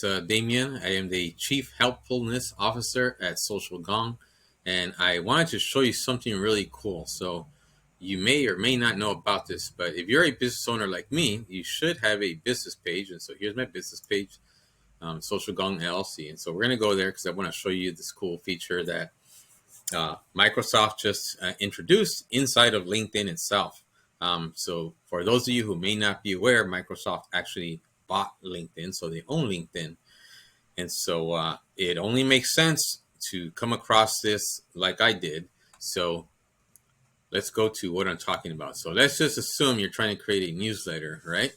Damien. I am the Chief Helpfulness Officer at Social Gong, and I wanted to show you something really cool. So, you may or may not know about this, but if you're a business owner like me, you should have a business page. And so, here's my business page, Social Gong LLC. And so, we're going to go there because I want to show you this cool feature that Microsoft just introduced inside of LinkedIn itself. So, for those of you who may not be aware, Microsoft actually bought LinkedIn, so they own LinkedIn. And so it only makes sense to come across this like I did. So let's go to what I'm talking about. So let's just assume you're trying to create a newsletter, right?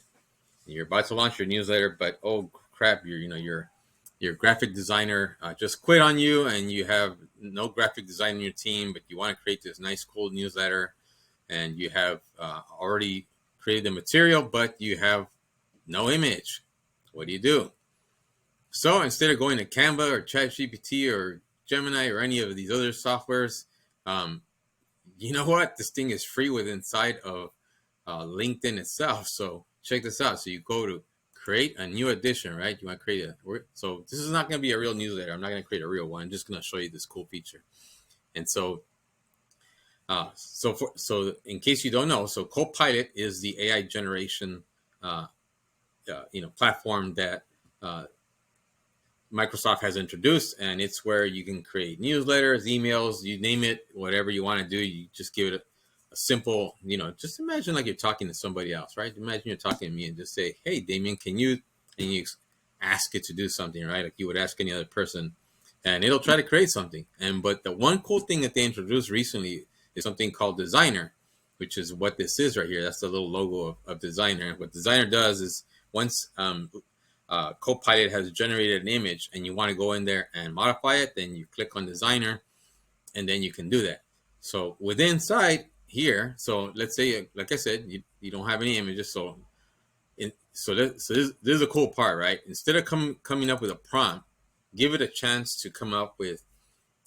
You're about to launch your newsletter, but oh crap, your graphic designer just quit on you, and you have no graphic design in your team, but you want to create this nice, cool newsletter, and you have already created the material, but you have no image. What do? So instead of going to Canva or ChatGPT or Gemini or any of these other softwares, you know what? This thing is free with inside of LinkedIn itself. So check this out. So you go to create a new edition, right? You want to create so this is not going to be a real newsletter. I'm not going to create a real one. I'm just going to show you this cool feature. And so so in case you don't know, so CoPilot is the AI generation platform that Microsoft has introduced, and it's where you can create newsletters, emails, you name it, whatever you want to do. You just give it a simple, just imagine like you're talking to somebody else, right? Imagine you're talking to me and just say, "Hey, Damien, and you ask it to do something, right? Like you would ask any other person, and it'll try to create something. But the one cool thing that they introduced recently is something called Designr, which is what this is right here. That's the little logo of Designr. What Designr does is once CoPilot has generated an image and you want to go in there and modify it, then you click on Designr, and then you can do that. So within inside here, so let's say, like I said, you don't have any images. So this is a cool part, right? Instead of coming up with a prompt, give it a chance to come up with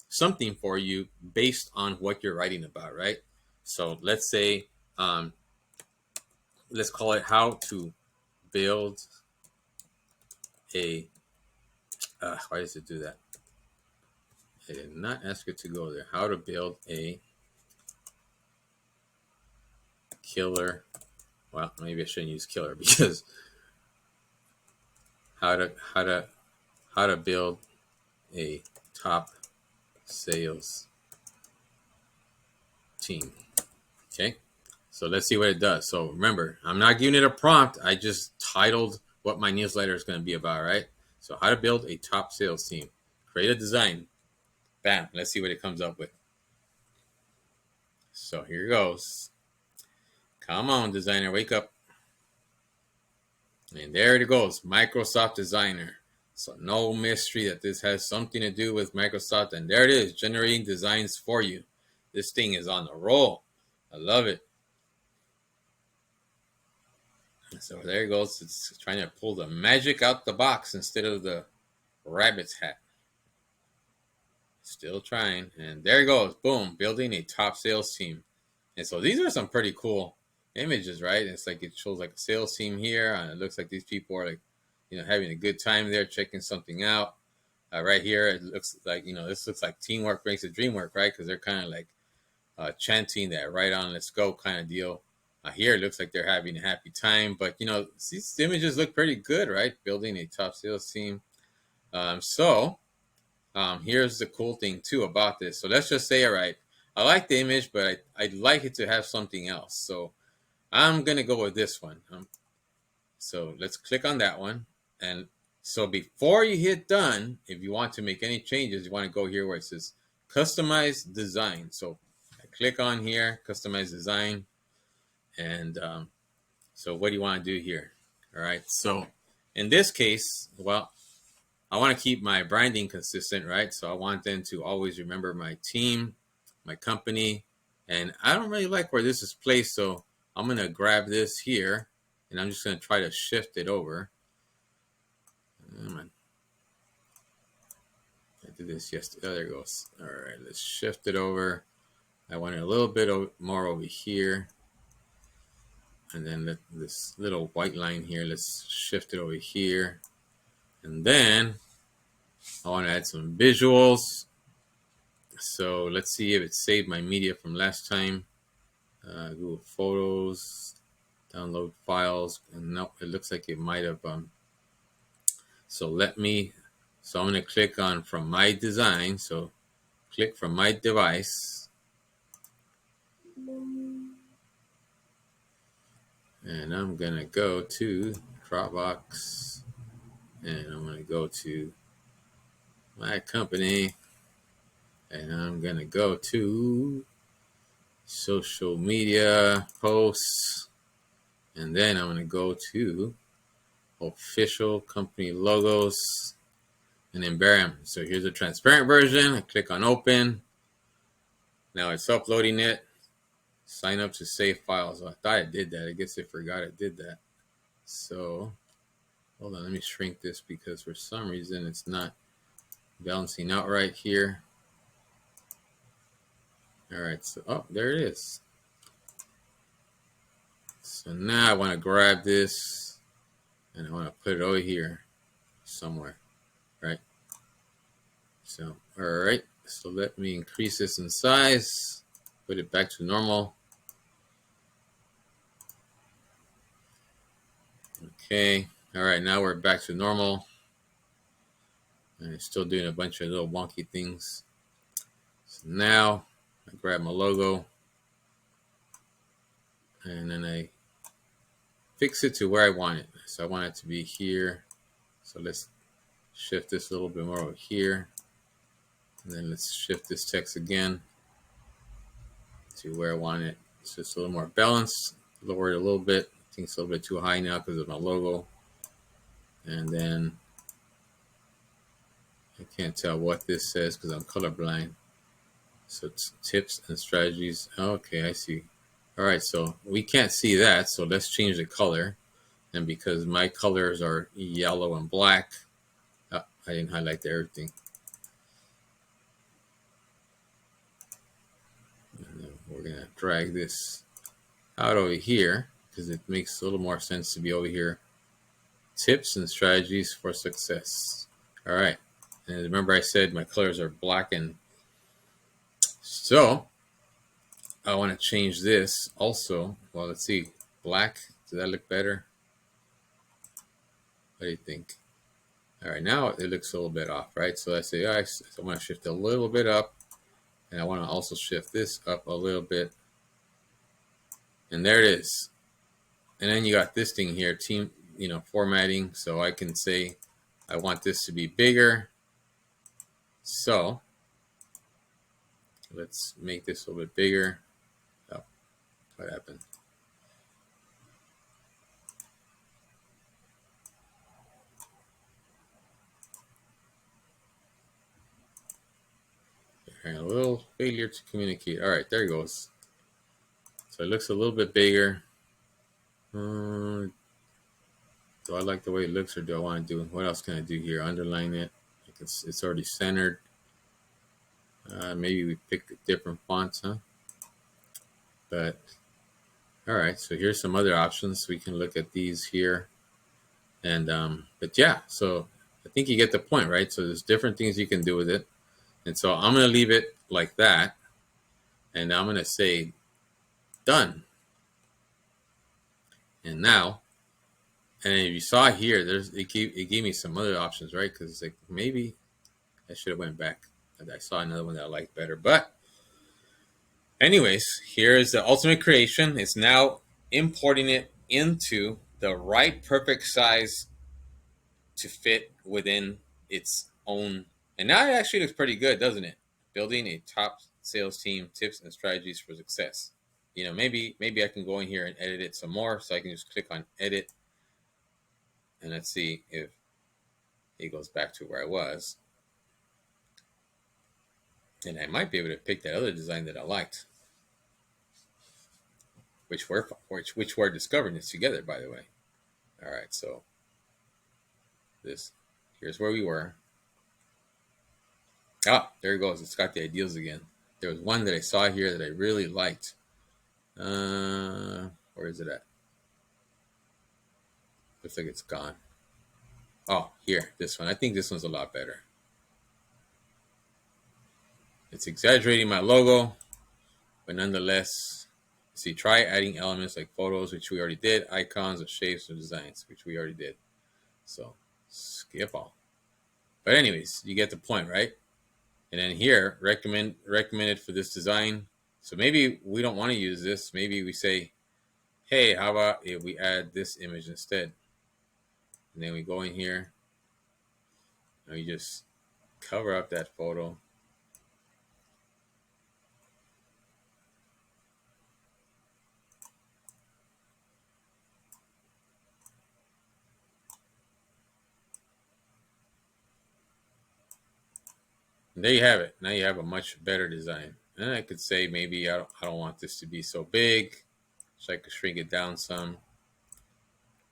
something for you based on what you're writing about, right? So let's say, let's call it how to build a, why does it do that? I did not ask it to go there. How to build a killer. Well, maybe I shouldn't use killer because how to build a top sales team. Okay, so let's see what it does. So remember, I'm not giving it a prompt. I just titled what my newsletter is going to be about, right? So how to build a top sales team. Create a design. Bam. Let's see what it comes up with. So here goes. Come on, Designr, wake up. And there it goes, Microsoft Designr. So no mystery that this has something to do with Microsoft. And there it is, generating designs for you. This thing is on the roll. I love it. So there it goes. It's trying to pull the magic out the box instead of the rabbit's hat. Still trying. And there it goes. Boom. Building a top sales team. And so these are some pretty cool images, right? It's like it shows like a sales team here. And it looks like these people are like, having a good time there, checking something out. Right here, it looks like, this looks like teamwork makes the dream work, right? Because they're kind of like chanting that right on, let's go kind of deal. Here, it looks like they're having a happy time. But, these images look pretty good, right? Building a top sales team. Here's the cool thing, too, about this. So let's just say, all right, I like the image, but I'd like it to have something else. So I'm going to go with this one. So let's click on that one. And so before you hit done, if you want to make any changes, you want to go here where it says customize design. So I click on here, customize design. And so what do you want to do here? All right. So in this case, well, I want to keep my branding consistent, right? So I want them to always remember my team, my company. And I don't really like where this is placed. So I'm going to grab this here and I'm just going to try to shift it over. I did this yesterday. Oh, there it goes. All right, let's shift it over. I want it a little bit more over here. And then this little white line here, let's shift it over here. And then I want to add some visuals. So let's see if it saved my media from last time. Google Photos, download files, and no, it looks like it might have. So I'm going to click on from my design. So click from my device, and I'm going to go to Dropbox, and I'm going to go to my company, and I'm going to go to social media posts, and then I'm going to go to official company logos, and then bam. So here's a transparent version. I click on open. Now it's uploading it. Sign up to save files. I thought I did that. I guess I forgot I did that. So hold on, let me shrink this because for some reason it's not balancing out right here. All right, so there it is. So now I want to grab this and I want to put it over here somewhere, right? So, all right, so let me increase this in size, put it back to normal. Okay, all right, now we're back to normal. And it's still doing a bunch of little wonky things. So now I grab my logo and then I fix it to where I want it. So I want it to be here. So let's shift this a little bit more over here. And then let's shift this text again to where I want it. So it's a little more balanced. Lower it a little bit. I think it's a little bit too high now because of my logo. And then I can't tell what this says because I'm colorblind. So it's tips and strategies. Okay, I see. All right, so we can't see that. So let's change the color. And because my colors are yellow and black, I didn't highlight everything. And then we're going to drag this out over here because it makes a little more sense to be over here. Tips and strategies for success. All right. And remember I said my colors are black, and so I want to change this also. Well, let's see. Black. Does that look better? What do you think? All right, now it looks a little bit off, right? So I say, all right, so I want to shift a little bit up, and I want to also shift this up a little bit. And there it is. And then you got this thing here, team, formatting. So I can say, I want this to be bigger. So let's make this a little bit bigger. Oh, what happened? A little failure to communicate. All right, there it goes. So it looks a little bit bigger. Do I like the way it looks, or do I want to do? What else can I do here? Underline it. It's already centered. Maybe we pick different fonts, huh? But all right, so here's some other options. We can look at these here, and but yeah, so I think you get the point, right? So there's different things you can do with it, and so I'm gonna leave it like that, and I'm gonna say done. And now, and if you saw here, it gave me some other options, right? Because it's like maybe I should have went back. I saw another one that I liked better, but anyways, here's the ultimate creation. It's now importing it into the right perfect size to fit within its own. And now it actually looks pretty good, doesn't it? Building a top sales team, tips and strategies for success. Maybe I can go in here and edit it some more. So I can just click on edit, and let's see if it goes back to where I was. And I might be able to pick that other design that I liked, which we're discovering this together, by the way. All right, so here's where we were. There it goes. It's got the ideals again. There was one that I saw here that I really liked. Where is it at? Looks like it's gone. Oh, here, this one. I think this one's a lot better. It's exaggerating my logo, but nonetheless, see, try adding elements like photos, which we already did, icons or shapes or designs, which we already did. So skip all. But anyways, you get the point, right? And then here, recommended for this design. So maybe we don't want to use this. Maybe we say, hey, how about if we add this image instead? And then we go in here and we just cover up that photo. And there you have it. Now you have a much better design. And I could say maybe I don't want this to be so big. So I could shrink it down some,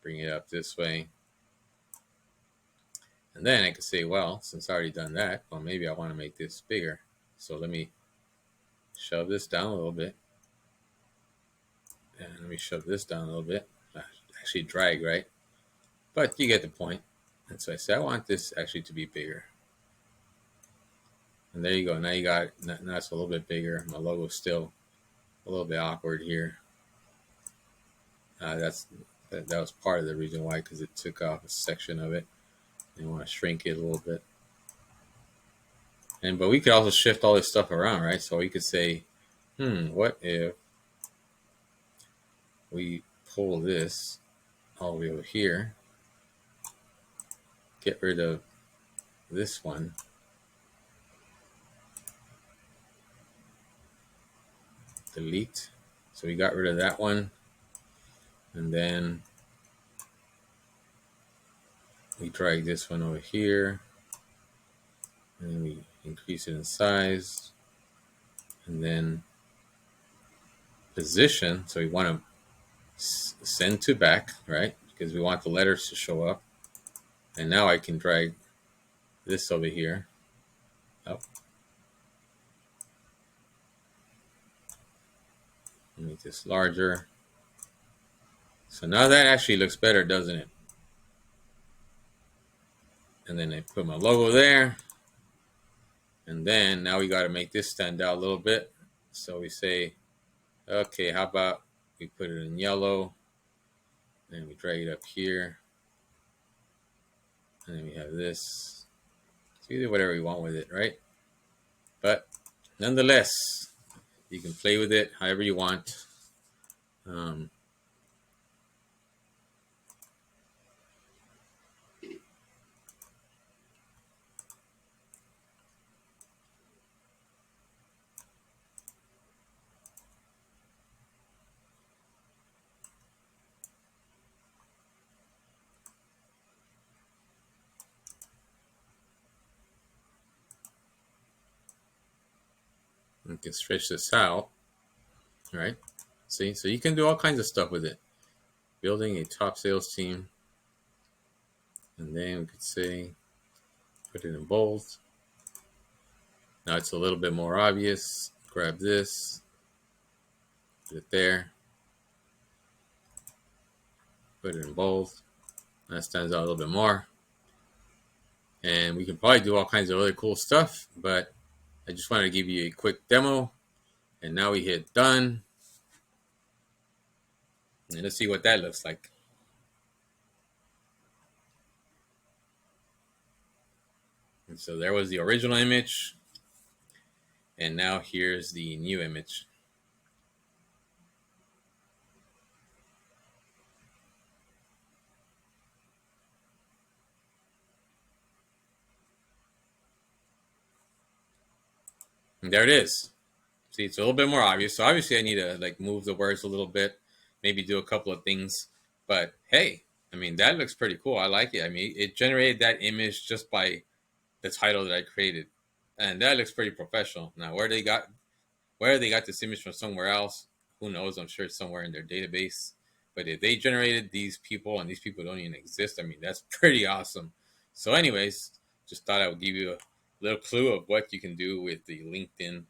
bring it up this way. And then I could say, well, since I already done that, well, maybe I want to make this bigger. So let me shove this down a little bit. And let me shove this down a little bit. Actually drag, right? But you get the point. And so I say, I want this actually to be bigger. And there you go. Now you got, now it's a little bit bigger. My logo's still a little bit awkward here. That was part of the reason why, because it took off a section of it. You want to shrink it a little bit. But we could also shift all this stuff around, right? So we could say, what if we pull this all the way over here, get rid of this one, delete. So we got rid of that one. And then we drag this one over here. And then we increase it in size. And then position. So we want to send to back, right? Because we want the letters to show up. And now I can drag this over here up. Make this larger. So now that actually looks better, doesn't it? And then I put my logo there. And then now we got to make this stand out a little bit. So we say, okay, how about we put it in yellow. And we drag it up here. And then we have this. So you do whatever you want with it, right? But nonetheless, you can play with it however you want. You can stretch this out, right? See, so you can do all kinds of stuff with it. Building a top sales team. And then we could say, put it in bold. Now it's a little bit more obvious. Grab this, put it there, put it in bold. That stands out a little bit more. And we can probably do all kinds of other cool stuff, but I just wanted to give you a quick demo. And now we hit done. And let's see what that looks like. And so there was the original image. And now here's the new image. And there it is. See, it's a little bit more obvious. So obviously I need to like move the words a little bit, maybe do a couple of things. But hey, I mean, that looks pretty cool. I like it. I mean, it generated that image just by the title that I created. And that looks pretty professional. Now, where they got this image from somewhere else, who knows? I'm sure it's somewhere in their database. But if they generated these people and these people don't even exist, I mean, that's pretty awesome. So anyways, just thought I would give you a little clue of what you can do with the LinkedIn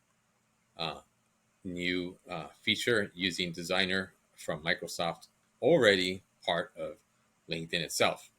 new feature using Designr from Microsoft, already part of LinkedIn itself.